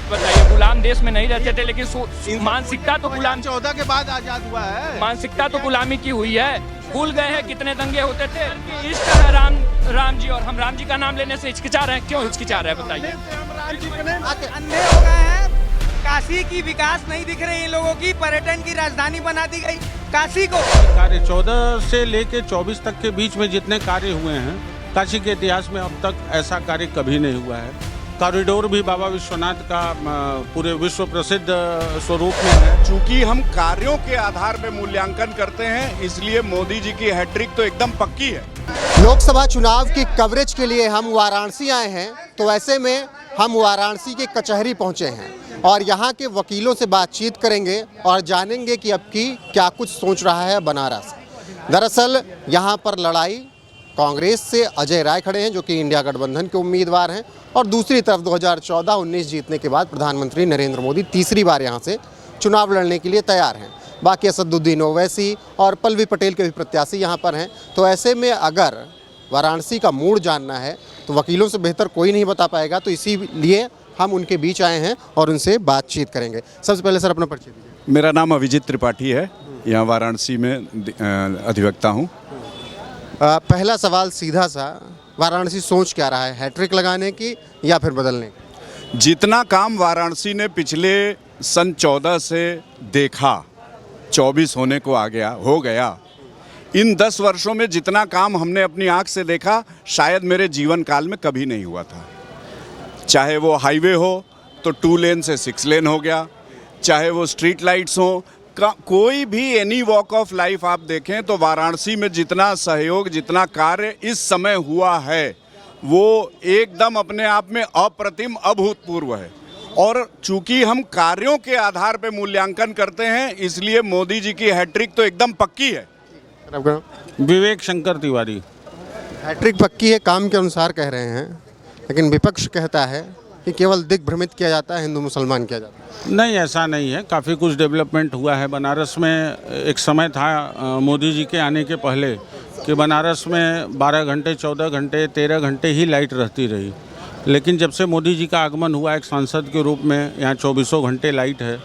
बताइए, गुलाम देश में नहीं रहते थे, लेकिन मानसिकता तो गुलाम 14 के बाद आजाद हुआ है। मानसिकता तो गुलामी की हुई है। भूल गए हैं कितने दंगे होते थे। इश्क है राम जी, और हम राम जी का नाम लेने से हिचकिचा रहे हैं। क्यों हिचकिचा रहे हैं बताइए? अंधे हो गए हैं। काशी की विकास नहीं दिख रही इन लोगों की। पर्यटन की राजधानी बना दी गई काशी को। कार्य 14 से लेके 24 तक के बीच में जितने कार्य हुए हैं, काशी के इतिहास में अब तक ऐसा कार्य कभी नहीं हुआ है। कॉरिडोर भी बाबा विश्वनाथ का पूरे विश्व प्रसिद्ध स्वरूप में है। चूंकि हम कार्यों के आधार पर मूल्यांकन करते हैं, इसलिए मोदी जी की हैट्रिक तो एकदम पक्की है। लोकसभा चुनाव की कवरेज के लिए हम वाराणसी आए हैं, तो ऐसे में हम वाराणसी के कचहरी पहुंचे हैं और यहाँ के वकीलों से बातचीत करेंगे और जानेंगे कि अब की क्या कुछ सोच रहा है बनारस। दरअसल यहाँ पर लड़ाई कांग्रेस से अजय राय खड़े हैं, जो कि इंडिया गठबंधन के उम्मीदवार हैं, और दूसरी तरफ 2014-19 जीतने के बाद प्रधानमंत्री नरेंद्र मोदी तीसरी बार यहाँ से चुनाव लड़ने के लिए तैयार हैं। बाकी असदुद्दीन ओवैसी और पल्लवी पटेल के भी प्रत्याशी यहाँ पर हैं। तो ऐसे में अगर वाराणसी का मूड जानना है तो वकीलों से बेहतर कोई नहीं बता पाएगा, तो इसीलिए हम उनके बीच आए हैं और उनसे बातचीत करेंगे। सबसे पहले सर अपना परिचय दीजिए। मेरा नाम अभिजीत त्रिपाठी है, यहाँ वाराणसी में अधिवक्ता हूँ। पहला सवाल सीधा सा, वाराणसी सोच क्या रहा है, हैट्रिक लगाने की या फिर बदलने की? जितना काम वाराणसी ने पिछले सन 14 से देखा, 24 होने को हो गया, इन 10 वर्षों में जितना काम हमने अपनी आंख से देखा, शायद मेरे जीवन काल में कभी नहीं हुआ था। चाहे वो हाईवे हो तो 2 लेन से 6 लेन हो गया, चाहे वो स्ट्रीट लाइट्स हो, कोई भी एनी वॉक ऑफ लाइफ आप देखें तो वाराणसी में जितना सहयोग, जितना कार्य इस समय हुआ है, वो एकदम अपने आप में अप्रतिम, अभूतपूर्व है। और चूंकि हम कार्यों के आधार पर मूल्यांकन करते हैं, इसलिए मोदी जी की हैट्रिक तो एकदम पक्की है। विवेक शंकर तिवारी। हैट्रिक पक्की है, काम के अनुसार कह रहे हैं, लेकिन विपक्ष कहता है कि केवल दिग्भ्रमित किया जाता है, हिंदू मुसलमान किया जाता है। नहीं, ऐसा नहीं है। काफ़ी कुछ डेवलपमेंट हुआ है बनारस में। एक समय था मोदी जी के आने के पहले कि बनारस में 12 घंटे, 14 घंटे, 13 घंटे ही लाइट रहती रही, लेकिन जब से मोदी जी का आगमन हुआ एक सांसद के रूप में, यहाँ 24 घंटे लाइट है।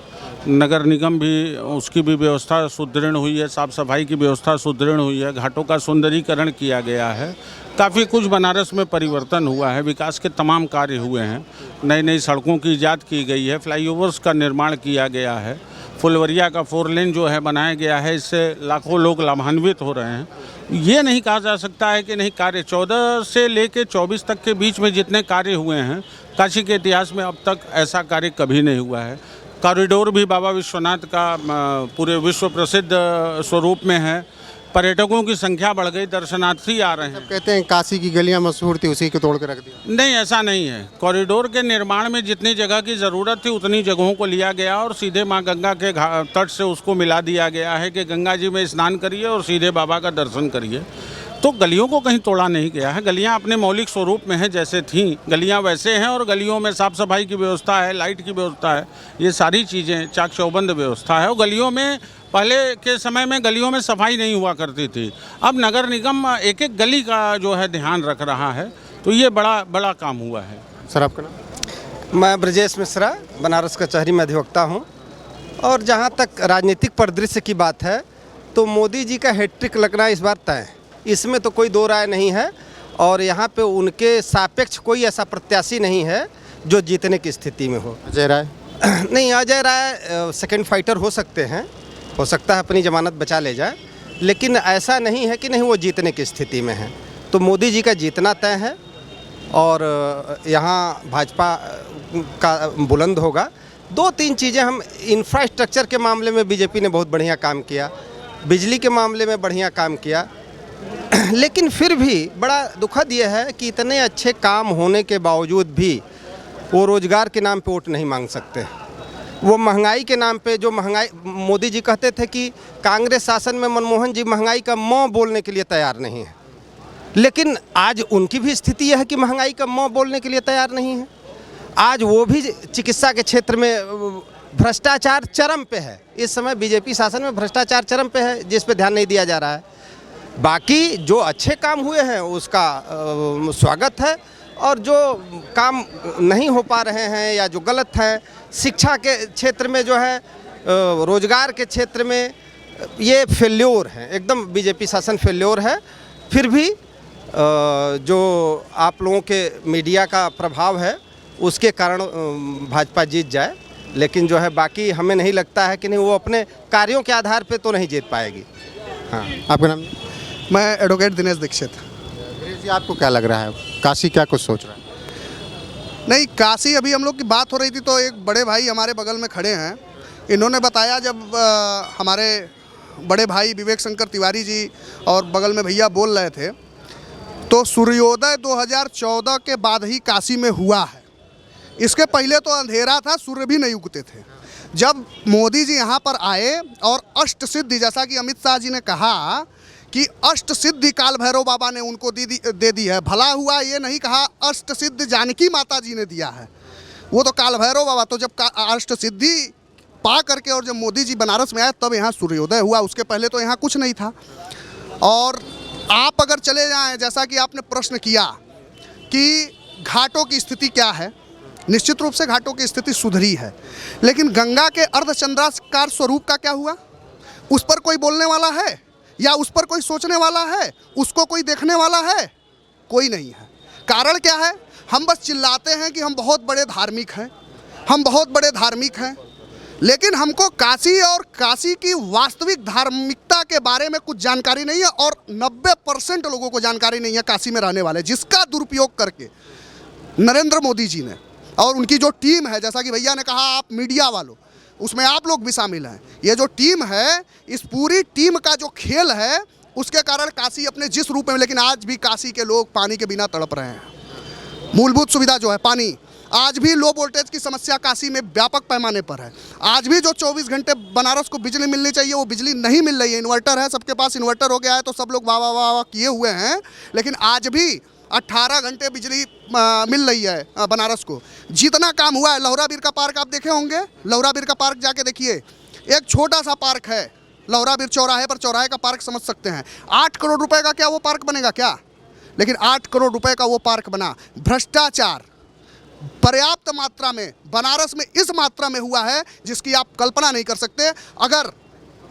नगर निगम भी, उसकी भी व्यवस्था सुदृढ़ हुई है, साफ़ सफाई की व्यवस्था सुदृढ़ हुई है, घाटों का सुंदरीकरण किया गया है। काफ़ी कुछ बनारस में परिवर्तन हुआ है, विकास के तमाम कार्य हुए हैं। नई नई सड़कों की ईजाद की गई है, फ्लाईओवर्स का निर्माण किया गया है, फुलवरिया का 4 लेन जो है बनाया गया है, इससे लाखों लोग लाभान्वित हो रहे हैं। ये नहीं कहा जा सकता है कि नहीं कार्य 14 से लेकर 24 तक के बीच में जितने कार्य हुए हैं, काशी के इतिहास में अब तक ऐसा कार्य कभी नहीं हुआ है। कॉरिडोर भी बाबा विश्वनाथ का पूरे विश्व प्रसिद्ध स्वरूप में है। पर्यटकों की संख्या बढ़ गई, दर्शनार्थी आ रहे हैं। सब कहते हैं काशी की गलियां मशहूर थी, उसी को तोड़ के रख दिया। नहीं, ऐसा नहीं है। कॉरिडोर के निर्माण में जितनी जगह की ज़रूरत थी उतनी जगहों को लिया गया और सीधे माँ गंगा के तट से उसको मिला दिया गया है कि गंगा जी में स्नान करिए और सीधे बाबा का दर्शन करिए। तो गलियों को कहीं तोड़ा नहीं गया है। गलियां अपने मौलिक स्वरूप में हैं, जैसे थीं गलियां वैसे हैं, और गलियों में साफ़ सफाई की व्यवस्था है, लाइट की व्यवस्था है, ये सारी चीज़ें, चाक चौबंद व्यवस्था है। और गलियों में पहले के समय में गलियों में सफाई नहीं हुआ करती थी, अब नगर निगम एक एक गली का जो है ध्यान रख रहा है, तो ये बड़ा काम हुआ है। सर आपका नाम? मैं ब्रजेश मिश्रा, बनारस कचहरी में अधिवक्ता हूँ। और जहाँ तक राजनीतिक परिदृश्य की बात है तो मोदी जी का हैट्रिक लगना इस बार तय है, इसमें तो कोई दो राय नहीं है। और यहाँ पे उनके सापेक्ष कोई ऐसा प्रत्याशी नहीं है जो जीतने की स्थिति में हो। अजय राय? नहीं, अजय राय सेकंड फाइटर हो सकते हैं, हो सकता है अपनी जमानत बचा ले जाए, लेकिन ऐसा नहीं है कि नहीं वो जीतने की स्थिति में है। तो मोदी जी का जीतना तय है और यहाँ भाजपा का बुलंद होगा। 2-3 चीज़ें हम इंफ्रास्ट्रक्चर के मामले में बीजेपी ने बहुत बढ़िया काम किया, बिजली के मामले में बढ़िया काम किया, लेकिन फिर भी बड़ा दुखद यह है कि इतने अच्छे काम होने के बावजूद भी वो रोज़गार के नाम पे वोट नहीं मांग सकते। वो महंगाई के नाम पे, जो महंगाई, मोदी जी कहते थे कि कांग्रेस शासन में मनमोहन जी महंगाई का म बोलने के लिए तैयार नहीं है, लेकिन आज उनकी भी स्थिति यह है कि महंगाई का म बोलने के लिए तैयार नहीं है। आज वो भी चिकित्सा के क्षेत्र में भ्रष्टाचार चरम पे है। इस समय बीजेपी शासन में भ्रष्टाचार चरम पे है, जिस पे ध्यान नहीं दिया जा रहा है। बाकी जो अच्छे काम हुए हैं उसका स्वागत है, और जो काम नहीं हो पा रहे हैं या जो गलत है, शिक्षा के क्षेत्र में जो है, रोजगार के क्षेत्र में, ये फेल्योर है, एकदम बीजेपी शासन फेल्योर है। फिर भी जो आप लोगों के मीडिया का प्रभाव है उसके कारण भाजपा जीत जाए, लेकिन जो है बाकी हमें नहीं लगता है कि नहीं, वो अपने कार्यों के आधार पे तो नहीं जीत पाएगी। हाँ, आपका नाम? मैं एडवोकेट दिनेश दीक्षित। दिनेश जी, आपको क्या लग रहा है, काशी क्या कुछ सोच रहा है? नहीं, काशी अभी हम लोग की बात हो रही थी तो एक बड़े भाई हमारे बगल में खड़े हैं, इन्होंने बताया जब हमारे बड़े भाई विवेक शंकर तिवारी जी और बगल में भैया बोल रहे थे, तो सूर्योदय 2014 के बाद ही काशी में हुआ है। इसके पहले तो अंधेरा था, सूर्य भी नहीं उगते थे। जब मोदी जी यहाँ पर आए और अष्ट सिद्धि, जैसा कि अमित शाह जी ने कहा कि अष्ट सिद्धि काल भैरव बाबा ने उनको दे दी है, भला हुआ ये नहीं कहा अष्ट सिद्धि जानकी माता जी ने दिया है, वो तो काल भैरव बाबा। तो जब अष्ट सिद्धि पा करके और जब मोदी जी बनारस में आए तब यहाँ सूर्योदय हुआ, उसके पहले तो यहाँ कुछ नहीं था। और आप अगर चले जाएं, जैसा कि आपने प्रश्न किया कि घाटों की स्थिति क्या है, निश्चित रूप से घाटों की स्थिति सुधरी है, लेकिन गंगा के अर्धचंद्राकार स्वरूप का क्या हुआ? उस पर कोई बोलने वाला है या उस पर कोई सोचने वाला है? उसको कोई देखने वाला है? कोई नहीं है। कारण क्या है? हम बस चिल्लाते हैं कि हम बहुत बड़े धार्मिक हैं, हम बहुत बड़े धार्मिक हैं, लेकिन हमको काशी और काशी की वास्तविक धार्मिकता के बारे में कुछ जानकारी नहीं है। और 90% लोगों को जानकारी नहीं है काशी में रहने वाले, जिसका दुरुपयोग करके नरेंद्र मोदी जी ने और उनकी जो टीम है, जैसा कि भैया ने कहा आप मीडिया वालों, उसमें आप लोग भी शामिल हैं, ये जो टीम है, इस पूरी टीम का जो खेल है, उसके कारण काशी अपने जिस रूप में, लेकिन आज भी काशी के लोग पानी के बिना तड़प रहे हैं। मूलभूत सुविधा जो है पानी, आज भी लो वोल्टेज की समस्या काशी में व्यापक पैमाने पर है। आज भी जो 24 घंटे बनारस को बिजली मिलनी चाहिए वो बिजली नहीं मिल रही है। इन्वर्टर है, सबके पास इन्वर्टर हो गया है तो सब लोग वाह वाह वाह वाह किए हुए हैं, लेकिन आज भी 18 घंटे बिजली मिल रही है बनारस को। जितना काम हुआ है, लौहराबीर का पार्क आप देखे होंगे, लौहराबीर का पार्क जाके देखिए, एक छोटा सा पार्क है लौहराबीर चौराहे पर, चौराहे का पार्क समझ सकते हैं। 8 करोड़ रुपए का क्या वो पार्क बनेगा क्या? लेकिन 8 करोड़ रुपए का वो पार्क बना। भ्रष्टाचार पर्याप्त मात्रा में बनारस में इस मात्रा में हुआ है जिसकी आप कल्पना नहीं कर सकते। अगर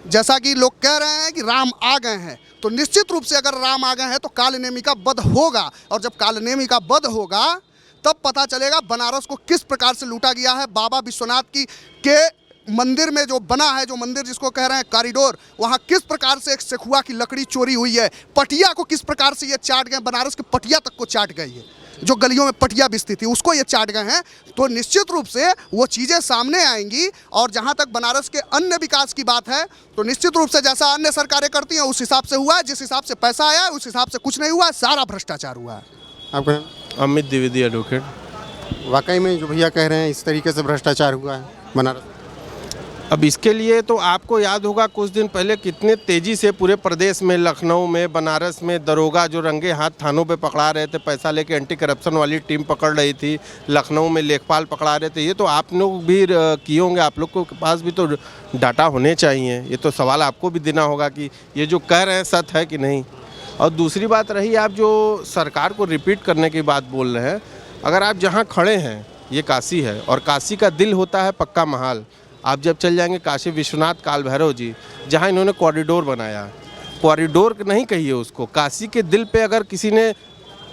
जैसा कि लोग कह रहे हैं कि राम आ गए हैं, तो निश्चित रूप से अगर राम आ गए हैं तो कालनेमी का वध होगा, और जब कालनेमी का वध होगा तब पता चलेगा बनारस को किस प्रकार से लूटा गया है। बाबा विश्वनाथ के मंदिर में जो बना है, जो मंदिर जिसको कह रहे हैं कॉरिडोर, वहाँ किस प्रकार से एक सेखुआ की लकड़ी चोरी हुई है। पटिया को किस प्रकार से ये चाट गए, बनारस की पटिया तक को चाट गई है, जो गलियों में पटिया बिछती थी उसको ये चाट गए हैं। तो निश्चित रूप से वो चीज़ें सामने आएंगी। और जहाँ तक बनारस के अन्य विकास की बात है, तो निश्चित रूप से जैसा अन्य सरकारें करती हैं उस हिसाब से हुआ है, जिस हिसाब से पैसा आया है उस हिसाब से कुछ नहीं हुआ है, सारा भ्रष्टाचार हुआ है। आपका नाम? अमित द्विवेदी, एडवोकेट। वाकई में जो भैया कह रहे हैं इस तरीके से भ्रष्टाचार हुआ है बनारस? अब इसके लिए तो आपको याद होगा कुछ दिन पहले कितने तेज़ी से पूरे प्रदेश में, लखनऊ में, बनारस में दरोगा जो रंगे हाथ थानों पे पकड़ा रहे थे, पैसा लेके एंटी करप्शन वाली टीम पकड़ रही थी, लखनऊ में लेखपाल पकड़ा रहे थे। ये तो आप लोग भी किए होंगे, आप लोग के पास भी तो डाटा होने चाहिए। ये तो सवाल आपको भी देना होगा कि ये जो कह रहे हैं सत्य है कि नहीं। और दूसरी बात रही, आप जो सरकार को रिपीट करने की बात बोल रहे हैं, अगर आप जहाँ खड़े हैं ये काशी है, और काशी का दिल होता है पक्का महाल। आप जब चल जाएंगे काशी विश्वनाथ काल भैरव जी, जहाँ इन्होंने कॉरिडोर बनाया, कॉरिडोर नहीं कहिए उसको, काशी के दिल पे अगर किसी ने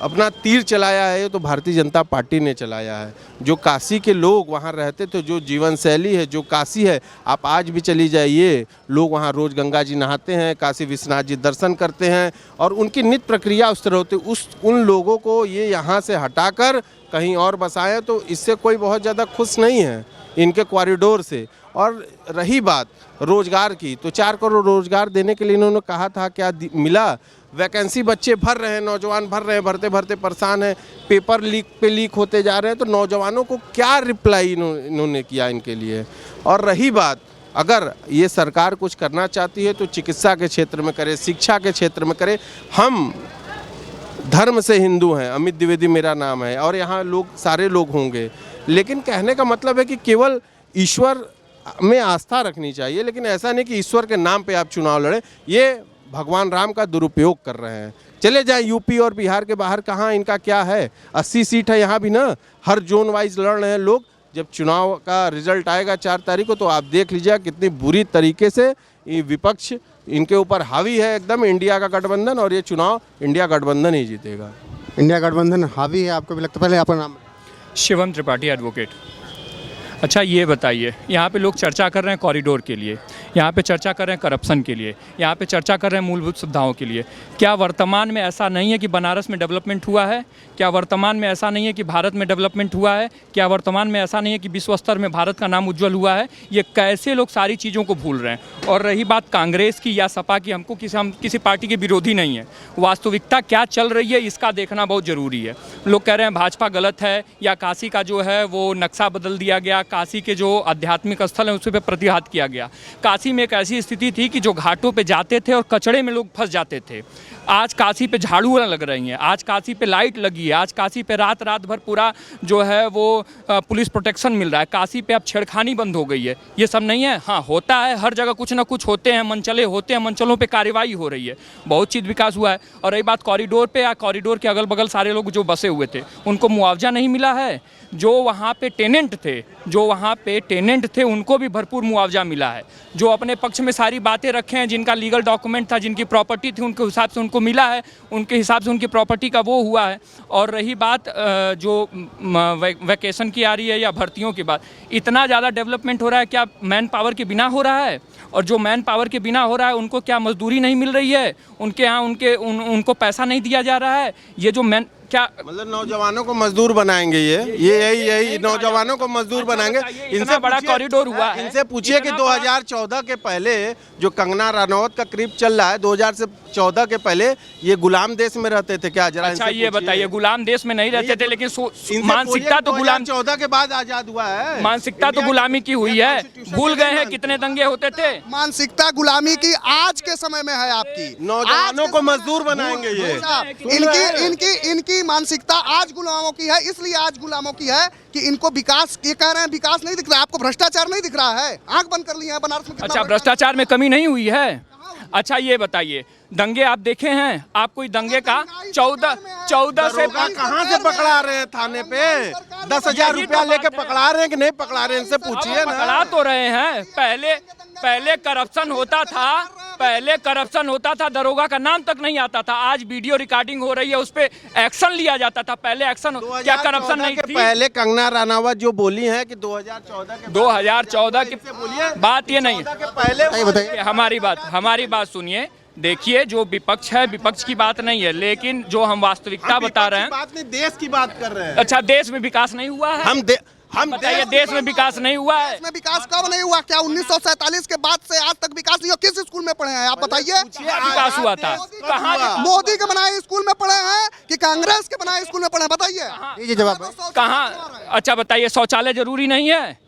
अपना तीर चलाया है तो भारतीय जनता पार्टी ने चलाया है। जो काशी के लोग वहाँ रहते थे, जो जीवन शैली है, जो काशी है, आप आज भी चली जाइए, लोग वहाँ रोज़ गंगा जी नहाते हैं, काशी विश्वनाथ जी दर्शन करते हैं, और उनकी नित्य प्रक्रिया उस तरह होती है। उन लोगों को ये यहाँ से हटाकर कहीं और बसाएं तो इससे कोई बहुत ज़्यादा खुश नहीं है इनके कॉरिडोर से। और रही बात रोज़गार की, तो 4 करोड़ रोज़गार देने के लिए इन्होंने कहा था, क्या मिला? वैकेंसी बच्चे भर रहे हैं, नौजवान भर रहे हैं, भरते भरते परेशान हैं, पेपर लीक होते जा रहे हैं। तो नौजवानों को क्या रिप्लाई इन्होंने किया इनके लिए? और रही बात, अगर ये सरकार कुछ करना चाहती है तो चिकित्सा के क्षेत्र में करे, शिक्षा के क्षेत्र में करे। हम धर्म से हिंदू हैं, अमित द्विवेदी मेरा नाम है, और यहाँ लोग सारे लोग होंगे, लेकिन कहने का मतलब है कि केवल ईश्वर में आस्था रखनी चाहिए, लेकिन ऐसा नहीं कि ईश्वर के नाम पे आप चुनाव लड़ें। ये भगवान राम का दुरुपयोग कर रहे हैं। चले जाएं यूपी और बिहार के बाहर, कहाँ इनका क्या है, 80 सीट है यहाँ भी ना, हर जोन वाइज लड़ रहे हैं लोग। जब चुनाव का रिजल्ट आएगा 4 तारीख को तो आप देख लीजिएगा कितनी बुरी तरीके से ये विपक्ष इनके ऊपर हावी है एकदम, इंडिया का गठबंधन, और ये चुनाव इंडिया गठबंधन ही जीतेगा। इंडिया गठबंधन हावी है, आपको भी लगता है? पहले आपका नाम। शिवम त्रिपाठी एडवोकेट। अच्छा ये बताइए, यहाँ पे लोग चर्चा कर रहे हैं कॉरिडोर के लिए, यहाँ पे चर्चा कर रहे हैं करप्शन के लिए, यहाँ पे चर्चा कर रहे हैं मूलभूत सुविधाओं के लिए। क्या वर्तमान में ऐसा नहीं है कि बनारस में डेवलपमेंट हुआ है? क्या वर्तमान में ऐसा नहीं है कि भारत में डेवलपमेंट हुआ है? क्या वर्तमान में ऐसा नहीं है कि विश्व स्तर में भारत का नाम उज्जवल हुआ है? ये कैसे लोग सारी चीज़ों को भूल रहे हैं? और रही बात कांग्रेस की या सपा की, हम किसी पार्टी के विरोधी नहीं है, वास्तविकता क्या चल रही है इसका देखना बहुत ज़रूरी है। लोग कह रहे हैं भाजपा गलत है या काशी का जो है वो नक्शा बदल दिया गया, काशी के जो आध्यात्मिक स्थल हैं उस पर प्रतिघात किया गया। काशी में एक ऐसी स्थिति थी कि जो घाटों पे जाते थे और कचड़े में लोग फंस जाते थे। आज काशी पे झाड़ू लग रही हैं, आज काशी पे लाइट लगी है, आज काशी पे रात भर पूरा जो है वो पुलिस प्रोटेक्शन मिल रहा है। काशी पे अब छेड़खानी बंद हो गई है। ये सब नहीं है। हाँ होता है, हर जगह कुछ ना कुछ होते हैं, मनचले होते हैं, मनचलों पे कार्रवाई हो रही है, बहुत चीज़ विकास हुआ है। और रही बात कॉरिडोर पे, या कॉरिडोर के अगल बगल सारे लोग जो बसे हुए थे उनको मुआवजा नहीं मिला है। जो वहाँ पे टेनेंट थे उनको भी भरपूर मुआवजा मिला है। जो अपने पक्ष में सारी बातें रखे हैं, जिनका लीगल डॉक्यूमेंट था, जिनकी प्रॉपर्टी थी, उनके हिसाब से उनको मिला है, उनके हिसाब से उनकी प्रॉपर्टी का वो हुआ है। और रही बात जो वैकेशन की आ रही है या भर्तियों की बात, इतना ज़्यादा डेवलपमेंट हो रहा है, क्या मैन पावर के बिना हो रहा है? और जो मैन पावर के बिना हो रहा है उनको क्या मजदूरी नहीं मिल रही है? उनके यहाँ उनको पैसा नहीं दिया जा रहा है? ये जो मैन क्या मतलब नौजवानों को मजदूर बनाएंगे, यही नौजवानों को मजदूर बनाएंगे। इनसे बड़ा कॉरिडोर हुआ है। इनसे पूछिए कि 2014 के पहले जो कंगना रनौत का क्लिप चल रहा है, 2014 के पहले ये गुलाम देश में रहते थे क्या? जरा अच्छा ये बताइए, गुलाम देश में नहीं रहते थे, लेकिन मानसिकता तो गुलाम 2014 के बाद आजाद हुआ है। मानसिकता तो गुलामी की हुई है। भूल गए हैं कितने दंगे होते थे? मानसिकता गुलामी की आज के समय में है आपकी। नौजवानों को मजदूर बनाएंगे ये। इनकी मानसिकता आज गुलामों की है, इसलिए आज गुलामों की है कि इनको विकास, ये कह रहे हैं विकास नहीं दिख रहा है। आपको भ्रष्टाचार नहीं दिख रहा है? आंख बंद कर ली है बनारस में। अच्छा भ्रष्टाचार में कमी नहीं हुई है? अच्छा ये बताइए, दंगे आप देखे हैं? आप कोई दंगे का 14 से कहाँ से पकड़ा रहे हैं? थाने पे 10,000 रुपया लेके पकड़ा रहे हैं कि नहीं पकड़ा रहे हैं? इनसे पूछिए ना। पकड़ा तो रहे हैं। पहले करप्शन होता था, दरोगा का नाम तक नहीं आता था। आज वीडियो रिकॉर्डिंग हो रही है, उस पे एक्शन लिया जाता था। पहले एक्शन क्या करप्शन नहीं थी? पहले कंगना रनावत जो बोली है कि 2014 की बात ये नहीं बताइए। हमारी बात सुनिए। देखिए जो विपक्ष है, विपक्ष की बात नहीं है, लेकिन जो हम वास्तविकता बता रहे हैं। बात नहीं, देश की बात कर रहे हैं। अच्छा देश में विकास नहीं हुआ है? हम बताइए, देश में विकास नहीं हुआ है? इसमें विकास कब नहीं हुआ? क्या 1947 के बाद से आज तक विकास नहीं हुआ? किस स्कूल में पढ़े हैं आप बताइए? विकास हुआ था कहाँ? मोदी के बनाए स्कूल में पढ़े हैं कि कांग्रेस के बनाए स्कूल में पढ़े हैं? बताइए। ये जवाब कहाँ? अच्छा बताइए, शौचालय जरूरी नहीं है?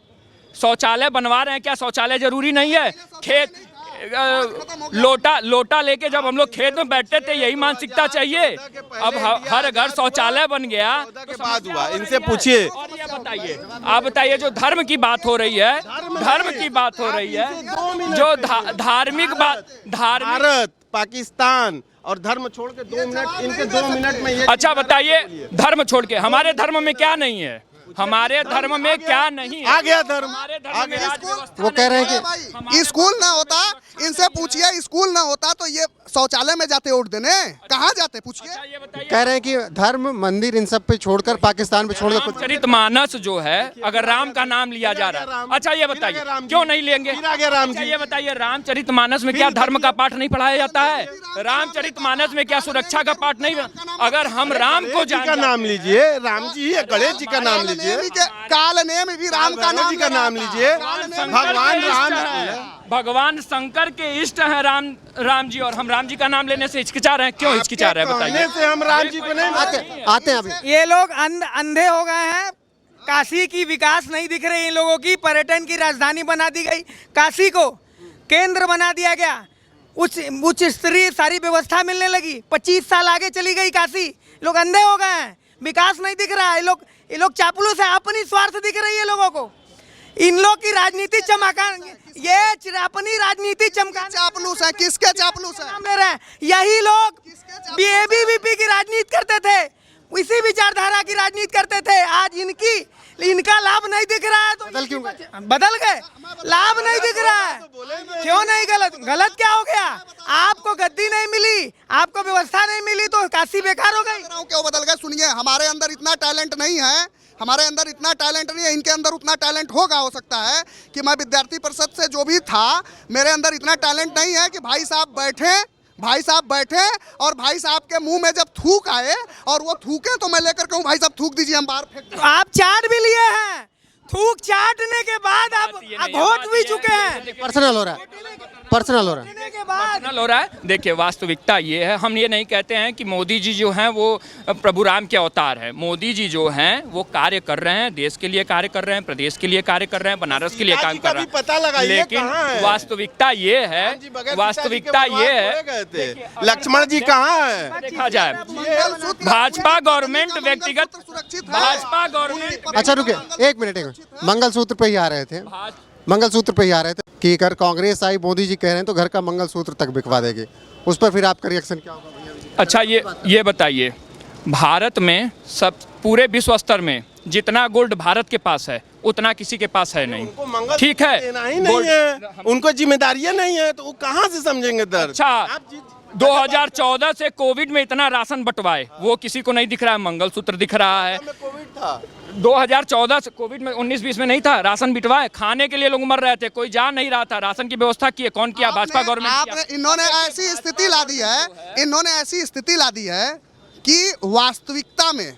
शौचालय बनवा रहे हैं, क्या शौचालय जरूरी नहीं है? खेत लोटा लेके जब हम लोग खेत में बैठते थे, यही मानसिकता चाहिए? अब हर घर शौचालय बन गया तो बाद हुआ। इनसे पूछिए। और ये बताइए, आप बताइए, जो धर्म की बात हो रही है, जो धार्मिक बात, भारत पाकिस्तान और धर्म छोड़ के 2 मिनट, इनके 2 मिनट में ये। अच्छा बताइए, धर्म छोड़ के हमारे धर्म में क्या नहीं है? हमारे धर्म में क्या नहीं है? आ गया धर्म। हमारे धर्म में वो कह रहे हैं कि स्कूल ना होता, इनसे पूछिए, स्कूल ना होता तो ये शौचालय में जाते वोट देने? कहाँ जाते पूछिए। कह रहे हैं कि धर्म, मंदिर इन सब पे छोड़कर, पाकिस्तान पे छोड़कर रामचरितमानस जो है, अगर राम का नाम लिया जा रहा है, अच्छा ये बताइए क्यों नहीं लेंगे? अच्छा ये बताइए, रामचरितमानस में क्या धर्म का पाठ नहीं पढ़ाया जाता है? रामचरितमानस में क्या सुरक्षा का पाठ नहीं? अगर हम राम को नाम लीजिए, राम जी है, गणेश जी का नाम लीजिए, काल नेम भी राम का नाम लीजिए। भगवान शंकर के इष्ट हैं राम जी, और हम राम जी का नाम लेने से हिचकिचा रहे हैं। क्यों हिचकिचा रहे हैं बताइए? से हम राम जी को नहीं आते हैं अभी। ये लोग अंधे हो गए हैं। काशी की विकास नहीं दिख रही इन लोगों की। पर्यटन की राजधानी बना दी गई, काशी को केंद्र बना दिया गया, उच्च स्तरीय सारी व्यवस्था मिलने लगी। 25 साल आगे चली गई काशी। लोग अंधे हो गए हैं, विकास नहीं दिख रहा है। ये लोग चापलूस है, अपनी स्वार्थ दिख रही है लोगों को। इन लोग की राजनीति चमका, ये अपनी राजनीति चमका चापलूस है, किसके चापलूस है? ले रहे हैं। यही लोग एबीवीपी की राजनीति करते थे, इसी विचारधारा की राजनीति करते थे। आज इनका लाभ नहीं दिख रहा है तो बदल गए, लाभ नहीं दिख रहा है। क्यों नहीं? गलत क्या हो गया? आपको गद्दी नहीं मिली, आपको व्यवस्था नहीं मिली तो काशी बेकार हो गई। क्यों बदल गए? सुनिए, हमारे अंदर इतना टैलेंट नहीं है, हमारे अंदर इतना टैलेंट नहीं है, इनके अंदर उतना टैलेंट होगा। हो सकता है कि मैं विद्यार्थी परिषद से जो भी था, मेरे अंदर इतना टैलेंट नहीं है कि भाई साहब बैठे और भाई साहब के मुंह में जब थूक आए और वो थूके तो मैं लेकर कहूँ भाई साहब थूक दीजिए, हम बाहर फेंक दें। आप चाट भी लिए हैं, थूक चाटने के बाद आप घोट भी चुके हैं। पर्सनल हो रहा है, पर्सनल हो रहा है। पर्सनल हो रहा है। देखिए, वास्तविकता ये है, हम ये नहीं कहते हैं कि मोदी जी जो हैं वो प्रभु राम के अवतार है। मोदी जी जो हैं वो कार्य कर रहे हैं, देश के लिए कार्य कर रहे हैं, प्रदेश के लिए कार्य कर रहे हैं, बनारस के लिए काम कर रहे हैं। पता लगाइए, लेकिन वास्तविकता ये है, वास्तविकता ये है, लक्ष्मण जी कहाँ है? देखा जाए, भाजपा गवर्नमेंट व्यक्तिगत, भाजपा गवर्नमेंट। अच्छा रुके एक मिनट, मंगलसूत्र पे ही आ रहे थे, मंगलसूत्र पे ही आ रहे थे कि अगर कांग्रेस आई, मोदी जी कह रहे हैं तो घर का मंगलसूत्र तक बिकवा देगी, उस पर फिर आपका रिएक्शन क्या होगा? अच्छा, ये बताइए, भारत में सब पूरे विश्व स्तर में जितना गोल्ड भारत के पास है उतना किसी के पास है नहीं। ठीक है, नहीं है, उनको जिम्मेदारियां नहीं है तो वो कहाँ से समझेंगे दर्द? अच्छा, 2014 से कोविड में इतना राशन बंटवाए, वो किसी को नहीं दिख रहा है। मंगलसूत्र दिख रहा है। कोविड था 2014 से, कोविड में 19-20 में नहीं था, राशन बिटवाए, खाने के लिए लोग मर रहे थे, कोई जा नहीं रहा था, राशन की व्यवस्था की है, कौन किया? भाजपा गवर्नमेंट। इन्होंने ऐसी स्थिति ला दी है, इन्होंने ऐसी स्थिति ला दी है कि वास्तविकता में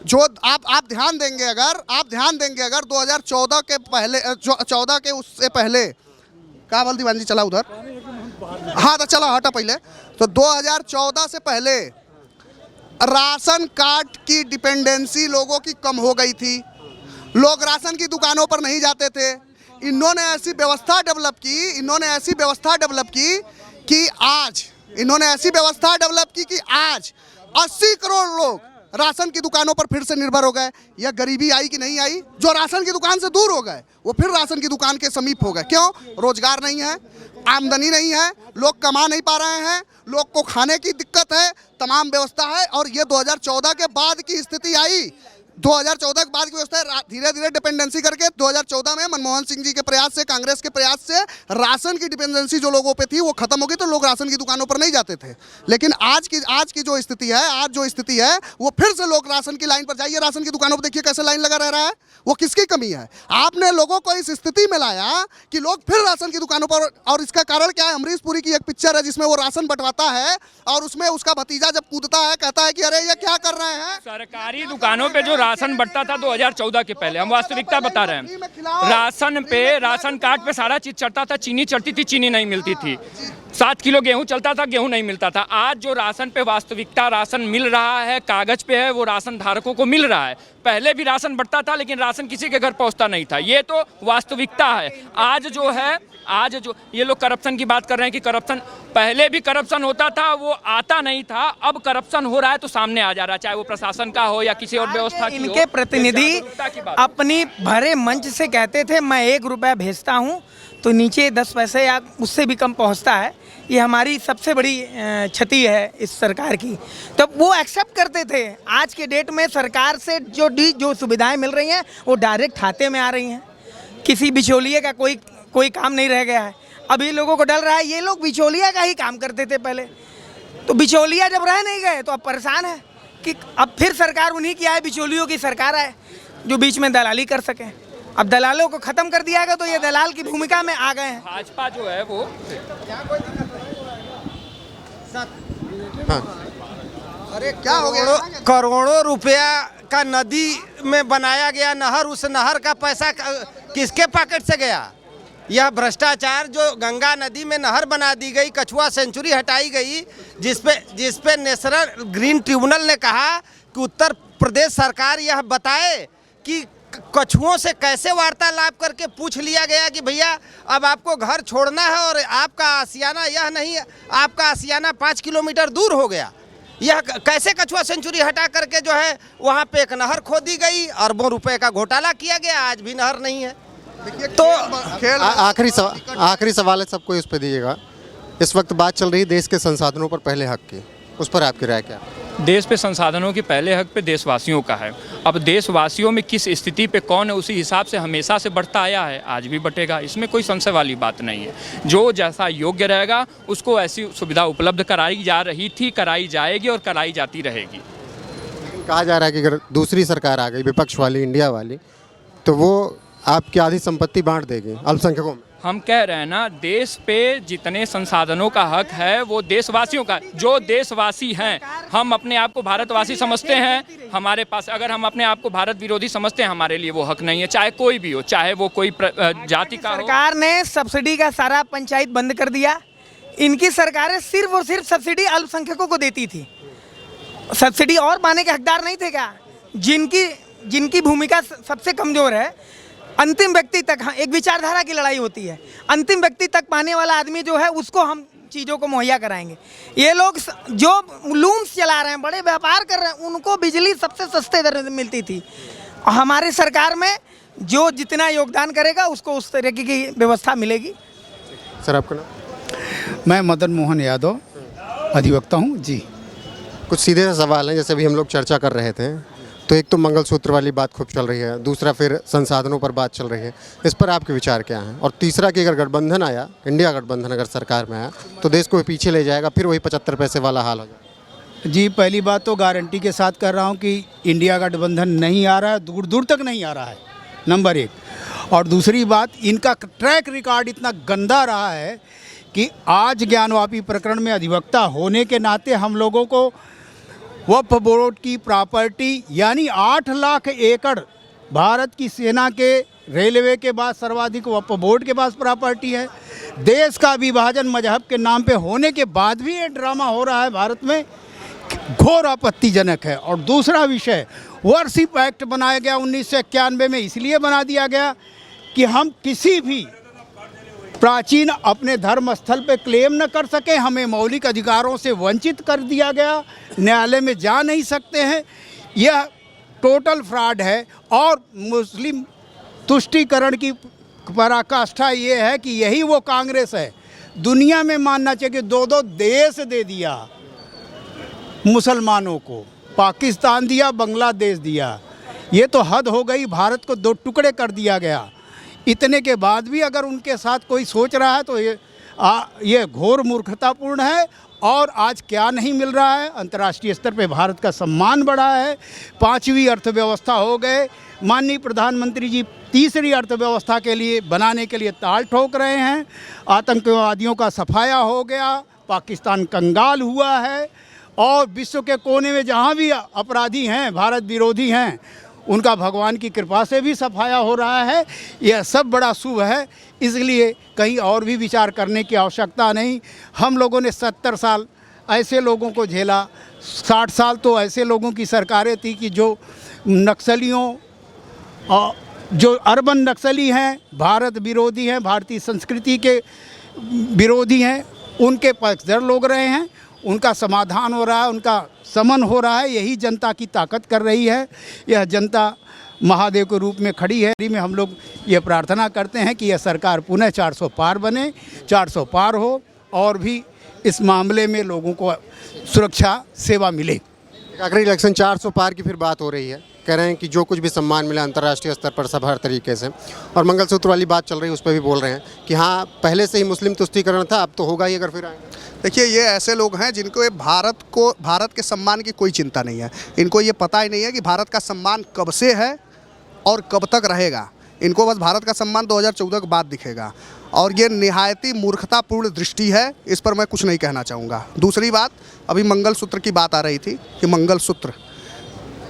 जो आप ध्यान देंगे अगर 2014 के पहले, 14 के उससे पहले क्या बोल दीवान जी, चला उधर, हाँ तो चलो हटा पहले, तो 2014 से पहले राशन कार्ड की डिपेंडेंसी लोगों की कम हो गई थी, लोग राशन की दुकानों पर नहीं जाते थे। इन्होंने ऐसी व्यवस्था डेवलप की कि आज 80 करोड़ लोग राशन की दुकानों पर फिर से निर्भर हो गए। यह गरीबी आई कि नहीं आई? जो राशन की दुकान से दूर हो गए वो फिर राशन की दुकान के समीप हो गए। क्यों? रोजगार नहीं है, आमदनी नहीं है, लोग कमा नहीं पा रहे हैं, लोग को खाने की दिक्कत है, तमाम व्यवस्था है। और ये 2014 के बाद की स्थिति आई, 2014 के बाद की व्यवस्था धीरे धीरे डिपेंडेंसी करके 2014 में मनमोहन सिंह जी के प्रयास से, कांग्रेस के प्रयास से राशन की डिपेंडेंसी जो लोगों पे थी वो खत्म हो गई, तो लोग राशन की दुकानों पर नहीं जाते थे। लेकिन आज की जो स्थिति है वो फिर से लोग राशन की लाइन पर जाइए, राशन की दुकानों पर देखिए कैसे लाइन लगा रह रहा है। वो किसकी कमी है? आपने लोगों को इस स्थिति में लाया कि लोग फिर राशन की दुकानों पर, और इसका कारण क्या है? अमरीश पुरी की एक पिक्चर है जिसमें वो राशन बंटवाता है और उसमें उसका भतीजा जब कूदता है कहता है कि अरे ये क्या कर रहे हैं। सरकारी दुकानों पे जो राशन बंटता था 2014 के पहले, हम वास्तविकता बता रहे हैं, राशन कार्ड पे सारा चीज चढ़ता था, चीनी चढ़ती थी, चीनी नहीं मिलती थी, 7 किलो गेहूं चलता था, गेहूं नहीं मिलता था। आज जो राशन पे वास्तविकता राशन मिल रहा है, कागज पे है, वो राशन धारकों को मिल रहा है। पहले भी राशन बढ़ता था लेकिन राशन किसी के घर पहुंचता नहीं था, ये तो वास्तविकता है। आज जो ये लोग करप्शन की बात कर रहे हैं कि करप्शन, पहले भी करप्शन होता था, वो आता नहीं था, अब करप्शन हो रहा है तो सामने आ जा रहा है, चाहे वो प्रशासन का हो या किसी और व्यवस्था की हो। इनके प्रतिनिधि अपनी भरे मंच से कहते थे मैं 1 रुपया भेजता हूँ तो नीचे 10 पैसे या उससे भी कम पहुँचता है। ये हमारी सबसे बड़ी क्षति है इस सरकार की, तो वो एक्सेप्ट करते थे। आज के डेट में सरकार से जो सुविधाएं मिल रही हैं वो डायरेक्ट खाते में आ रही हैं, किसी बिचौलिए का कोई काम नहीं रह गया है। अभी लोगों को डर रहा है, ये लोग बिचौलिया का ही काम करते थे पहले, तो बिचौलिया जब रह नहीं गए तो अब परेशान है कि अब फिर सरकार उन्हीं की आए, बिचौलियों की सरकार आए जो बीच में दलाली कर सकें। अब दलालों को खत्म कर दिया गया तो ये दलाल की भूमिका में आ गए हैं। भाजपा जो है वो अरे क्या हो गया? करोड़ों रुपया का नदी में बनाया गया नहर, उस नहर का पैसा किसके पॉकेट से गया? यह भ्रष्टाचार जो गंगा नदी में नहर बना दी गई, कछुआ सेंचुरी हटाई गई, जिसपे नेशनल ग्रीन ट्रिब्यूनल ने कहा कि उत्तर प्रदेश सरकार यह बताए कि कछुओं से कैसे वार्तालाप करके पूछ लिया गया कि भैया अब आपको घर छोड़ना है और आपका आशियाना यह नहीं, आपका आशियाना 5 किलोमीटर दूर हो गया। यह कैसे कछुआ सेंचुरी हटा करके जो है वहाँ पे एक नहर खोदी गई, अरबों रुपए का घोटाला किया गया, आज भी नहर नहीं है। तो आखिरी सवाल है, सबको इस पर दीजिएगा। इस वक्त बात चल रही है देश के संसाधनों पर पहले हक की, उस पर आपकी राय क्या? देश पे संसाधनों के पहले हक पे देशवासियों का है। अब देशवासियों में किस स्थिति पे कौन है, उसी हिसाब से हमेशा से बढ़ता आया है, आज भी बढ़ेगा, इसमें कोई संशय वाली बात नहीं है। जो जैसा योग्य रहेगा उसको ऐसी सुविधा उपलब्ध कराई जा रही थी, कराई जाएगी और कराई जाती रहेगी। कहा जा रहा है कि अगर दूसरी सरकार आ गई, विपक्ष वाली, इंडिया वाली, तो वो आपकी आधी संपत्ति बांट देगी अल्पसंख्यकों में। हम कह रहे हैं ना, देश पे जितने संसाधनों का हक है वो देशवासियों का। जो देशवासी हैं, हम अपने आप को भारतवासी समझते हैं, हमारे पास अगर हम अपने आप को भारत विरोधी समझते हैं, हमारे लिए वो हक नहीं है, चाहे कोई भी हो, चाहे वो कोई जाति का हो। सरकार ने सब्सिडी का सारा पंचायत बंद कर दिया। इनकी सरकारें सिर्फ और सिर्फ सब्सिडी अल्पसंख्यकों को देती थी, सब्सिडी और पाने के हकदार नहीं थे क्या? जिनकी भूमिका सबसे कमज़ोर है, अंतिम व्यक्ति तक, हाँ, एक विचारधारा की लड़ाई होती है, अंतिम व्यक्ति तक पाने वाला आदमी जो है उसको हम चीज़ों को मुहैया कराएंगे। ये लोग जो लूम्स चला रहे हैं, बड़े व्यापार कर रहे हैं, उनको बिजली सबसे सस्ते दर में मिलती थी। और हमारी सरकार में जो जितना योगदान करेगा उसको उस तरीके की व्यवस्था मिलेगी। सर आपका नाम? मैं मदन मोहन यादव, अधिवक्ता हूँ जी। कुछ सीधे से सवाल हैं, जैसे भी हम लोग चर्चा कर रहे थे, तो एक तो मंगलसूत्र वाली बात खूब चल रही है, दूसरा फिर संसाधनों पर बात चल रही है, इस पर आपके विचार क्या हैं? और तीसरा कि अगर गठबंधन आया, इंडिया गठबंधन अगर सरकार में आया, तो देश को पीछे ले जाएगा, फिर वही 75 पैसे वाला हाल हो जाएगा। जी, पहली बात तो गारंटी के साथ कर रहा हूँ कि इंडिया गठबंधन नहीं आ रहा है, दूर दूर तक नहीं आ रहा है, नंबर एक। और दूसरी बात, इनका ट्रैक रिकॉर्ड इतना गंदा रहा है कि आज ज्ञानवापी प्रकरण में अधिवक्ता होने के नाते हम लोगों को वक्फ बोर्ड की प्रॉपर्टी, यानी 8 लाख एकड़ भारत की सेना के, रेलवे के बाद सर्वाधिक वक्फ बोर्ड के पास प्रॉपर्टी है। देश का विभाजन मजहब के नाम पे होने के बाद भी ये ड्रामा हो रहा है भारत में, घोर आपत्तिजनक है। और दूसरा विषय, वर्शिप एक्ट बनाया गया 1991 में, इसलिए बना दिया गया कि हम किसी भी प्राचीन अपने धर्म स्थल पे क्लेम न कर सके, हमें मौलिक अधिकारों से वंचित कर दिया गया, न्यायालय में जा नहीं सकते हैं। यह टोटल फ्रॉड है। और मुस्लिम तुष्टीकरण की पराकाष्ठा ये है कि यही वो कांग्रेस है, दुनिया में मानना चाहिए कि 2-2 देश दे दिया मुसलमानों को, पाकिस्तान दिया, बांग्लादेश दिया, ये तो हद हो गई। भारत को 2 टुकड़े कर दिया गया। इतने के बाद भी अगर उनके साथ कोई सोच रहा है तो ये घोर मूर्खतापूर्ण है। और आज क्या नहीं मिल रहा है, अंतर्राष्ट्रीय स्तर पे भारत का सम्मान बढ़ा है, 5वीं अर्थव्यवस्था हो गए। माननीय प्रधानमंत्री जी तीसरी अर्थव्यवस्था के लिए बनाने के लिए ताल ठोक रहे हैं। आतंकवादियों का सफाया हो गया, पाकिस्तान कंगाल हुआ है, और विश्व के कोने में जहाँ भी अपराधी हैं, भारत विरोधी हैं, उनका भगवान की कृपा से भी सफाया हो रहा है। यह सब बड़ा शुभ है, इसलिए कहीं और भी विचार करने की आवश्यकता नहीं। हम लोगों ने 70 साल ऐसे लोगों को झेला, 60 साल तो ऐसे लोगों की सरकारें थी कि जो नक्सलियों, जो अर्बन नक्सली हैं, भारत विरोधी हैं, भारतीय संस्कृति के विरोधी हैं, उनके पक्षधर लोग रहे हैं। उनका समाधान हो रहा है, उनका समन हो रहा है, यही जनता की ताकत कर रही है। यह जनता महादेव के रूप में खड़ी है। में हम लोग ये प्रार्थना करते हैं कि यह सरकार पुनः 400 पार बने, 400 पार हो, और भी इस मामले में लोगों को सुरक्षा सेवा मिले। आखिरी इलेक्शन 400 पार की फिर बात हो रही है, कह रहे हैं कि जो कुछ भी सम्मान मिला अंतर्राष्ट्रीय स्तर पर सब हर तरीके से, और मंगलसूत्र वाली बात चल रही है उस पर भी बोल रहे हैं कि हाँ पहले से ही मुस्लिम तुष्टीकरण था, अब तो होगा ही अगर फिर आएंगे। देखिए, ये ऐसे लोग हैं जिनको ये भारत के सम्मान की कोई चिंता नहीं है। इनको ये पता ही नहीं है कि भारत का सम्मान कब से है और कब तक रहेगा। इनको बस भारत का सम्मान 2014 के बाद दिखेगा, और ये निहायती मूर्खतापूर्ण दृष्टि है। इस पर मैं कुछ नहीं कहना चाहूँगा। दूसरी बात, अभी मंगलसूत्र की बात आ रही थी कि मंगलसूत्र,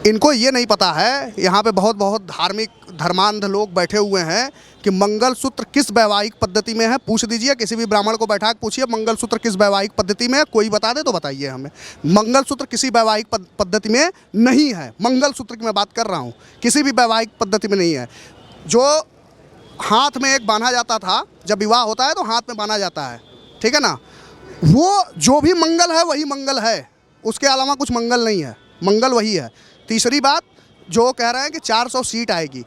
इनको ये नहीं पता है, यहाँ पे बहुत धार्मिक धर्मांध लोग बैठे हुए हैं कि मंगलसूत्र किस वैवाहिक पद्धति में है। पूछ दीजिए, किसी भी ब्राह्मण को बैठा के पूछिए मंगलसूत्र किस वैवाहिक पद्धति में है, कोई बता दे तो बताइए हमें। मंगलसूत्र किसी वैवाहिक पद्धति में नहीं है। मंगलसूत्र की मैं बात कर रहा हूँ, किसी भी वैवाहिक पद्धति में नहीं है। जो हाथ में एक बांधा जाता था, जब विवाह होता है तो हाथ में बांधा जाता है, ठीक है ना, वो जो भी मंगल है वही मंगल है, उसके अलावा कुछ मंगल नहीं है, मंगल वही है। तीसरी बात, जो कह रहे हैं कि 400 सीट आएगी,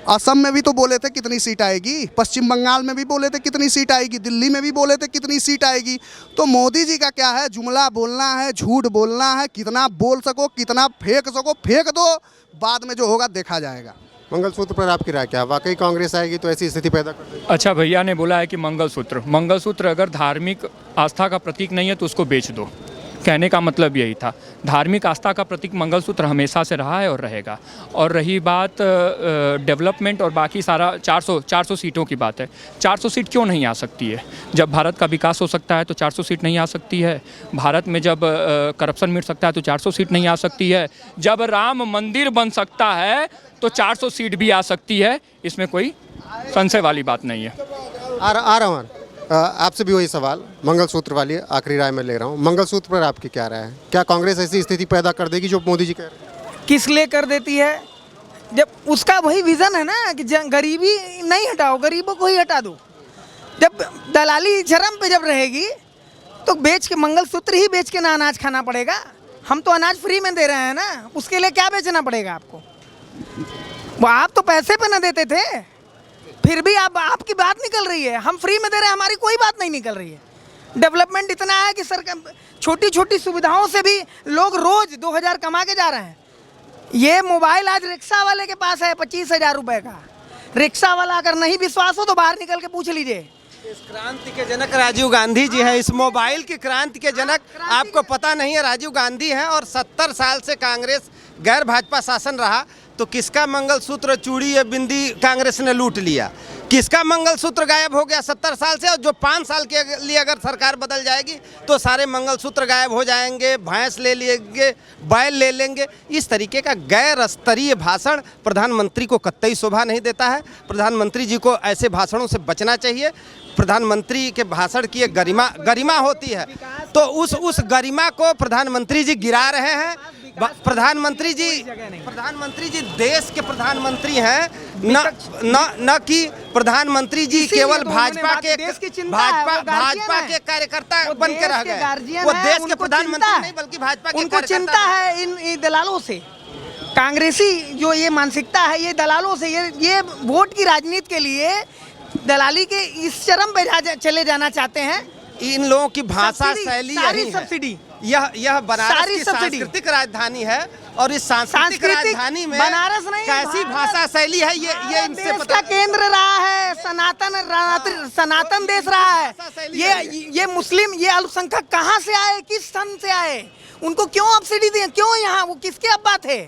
असम में भी तो बोले थे कितनी सीट आएगी, पश्चिम बंगाल में भी बोले थे कितनी सीट आएगी, दिल्ली में भी बोले थे कितनी सीट आएगी। तो मोदी जी का क्या है, जुमला बोलना है, झूठ बोलना है, कितना बोल सको, कितना फेंक सको फेंक दो, बाद में जो होगा देखा जाएगा। मंगलसूत्र पर आपकी राय क्या है? वाकई कांग्रेस आएगी तो ऐसी स्थिति पैदा कर देगी? अच्छा, भैया ने बोला है कि मंगलसूत्र अगर धार्मिक आस्था का प्रतीक नहीं है तो उसको बेच दो। कहने का मतलब यही था। धार्मिक आस्था का प्रतीक मंगलसूत्र हमेशा से रहा है और रहेगा। और रही बात डेवलपमेंट और बाकी सारा 400 सीटों की बात है। 400 सीट क्यों नहीं आ सकती है? जब भारत का विकास हो सकता है तो 400 सीट नहीं आ सकती है। भारत में जब करप्शन मिट सकता है तो 400 सीट नहीं आ सकती है। जब राम मंदिर बन सकता है तो 400 सीट भी आ सकती है। इसमें कोई संशय वाली बात नहीं है। आ रहा हूँ आपसे भी वही सवाल, मंगलसूत्र वाली आखिरी राय में ले रहा हूँ। मंगलसूत्र पर आपकी क्या राय है? क्या कांग्रेस ऐसी स्थिति पैदा कर देगी जो मोदी जी कह रहे हैं? किस लिए कर देती है? जब उसका वही विज़न है ना कि गरीबी नहीं हटाओ, गरीबों को ही हटा दो। जब दलाली चरम पे जब रहेगी तो बेच के मंगलसूत्र ही बेच के ना अनाज खाना पड़ेगा। हम तो अनाज फ्री में दे रहे हैं ना, उसके लिए क्या बेचना पड़ेगा आपको? वो आप तो पैसे पे ना देते थे, फिर भी आपकी बात निकल रही है। हम फ्री में दे रहे हैं, हमारी कोई बात नहीं निकल रही है। डेवलपमेंट इतना है कि सरकार छोटी छोटी सुविधाओं से भी लोग रोज 2000 कमा के जा रहे हैं। ये मोबाइल आज रिक्शा वाले के पास है 25,000 रुपए का। रिक्शा वाला अगर नहीं विश्वास हो तो बाहर निकल के पूछ लीजिए। इस क्रांति के जनक राजीव गांधी जी हैं। इस मोबाइल की क्रांति के जनक आपको पता नहीं है, राजीव गांधी हैं। और 70 साल से कांग्रेस गैर भाजपा शासन रहा तो किसका मंगलसूत्र, चूड़ी या बिंदी कांग्रेस ने लूट लिया? किसका मंगलसूत्र गायब हो गया 70 साल से? और जो 5 साल के लिए अगर सरकार बदल जाएगी तो सारे मंगलसूत्र गायब हो जाएंगे, भैंस ले लेंगे, बैल ले लेंगे। इस तरीके का गैर स्तरीय भाषण प्रधानमंत्री को कतई शोभा नहीं देता है। प्रधानमंत्री जी को ऐसे भाषणों से बचना चाहिए। प्रधानमंत्री के भाषण की एक गरिमा होती है, तो उस गरिमा को प्रधानमंत्री जी गिरा रहे हैं। प्रधानमंत्री जी देश के प्रधानमंत्री हैं, न कि प्रधानमंत्री जी केवल भाजपा के कार्यकर्ता बन के रह गए। वो देश के प्रधानमंत्री नहीं बल्कि भाजपा के उनको चिंता है इन दलालों से। कांग्रेसी जो ये मानसिकता है, ये दलालों से, ये वोट की राजनीति के लिए दलाली के इस चरम पे चले जाना चाहते हैं। इन लोगों की भाषा शैली सारी सब्सिडी, यह बनारस की सांस्कृतिक राजधानी है। और इस सांस्कृतिक राजधानी में बनारस नहीं, कैसी भाषा शैली है ये इनसे पता। का केंद्र रहा है, सनातन देश रहा है। ये मुस्लिम, ये अल्पसंख्यक कहाँ से आए, किस सन से आए? उनको क्यों सब्सिडी दी? क्यों यहाँ वो किसके अब्बा थे?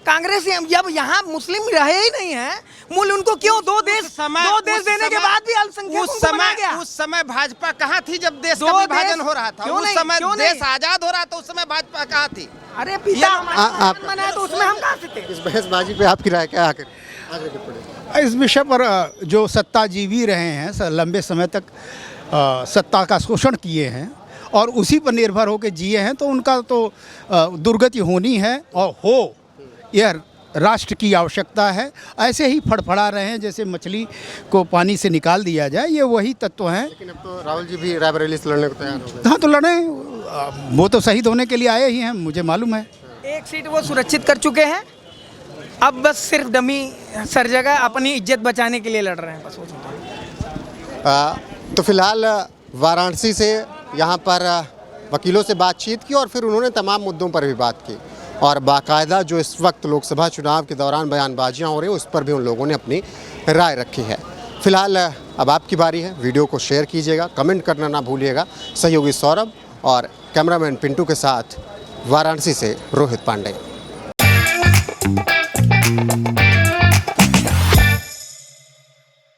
कांग्रेस जब यहाँ मुस्लिम रहे ही नहीं है, मूल उनको क्यों दो देश देने के बाद भी अल्पसंख्यक उस समय भाजपा कहाँ थी जब देश का विभाजन हो रहा था? उस समय देश आजाद हो रहा था, उस समय भाजपा कहाँ थी? अरे पिता आप मना तो उसमें हम कहाँ से थे? इस बहसबाजी पे आपकी राय क्या है? इस विषय पर जो सत्ताजीवी रहे हैं, लंबे समय तक सत्ता का शोषण किए हैं और उसी पर निर्भर होकर जिए हैं, तो उनका तो दुर्गति होनी है और यह राष्ट्र की आवश्यकता है। ऐसे ही फड़फड़ा रहे हैं जैसे मछली को पानी से निकाल दिया जाए, ये वही तत्व हैं। लेकिन अब तो राहुल जी भी रायबरेली से लड़ने को तैयार हो गए। हाँ, तो लड़ें, वो तो शहीद होने के लिए आए ही हैं, मुझे मालूम है। एक सीट वो सुरक्षित कर चुके हैं, अब बस सिर्फ डमी सर जगह अपनी इज्जत बचाने के लिए लड़ रहे हैं, बस वो। तो फिलहाल वाराणसी से यहाँ पर वकीलों से बातचीत की और फिर उन्होंने तमाम मुद्दों पर भी बात की और बाकायदा जो इस वक्त लोकसभा चुनाव के दौरान बयानबाजियाँ हो रही हैं उस पर भी उन लोगों ने अपनी राय रखी है। फिलहाल अब आपकी बारी है, वीडियो को शेयर कीजिएगा, कमेंट करना ना भूलिएगा। सहयोगी सौरभ और कैमरामैन पिंटू के साथ वाराणसी से रोहित पांडे।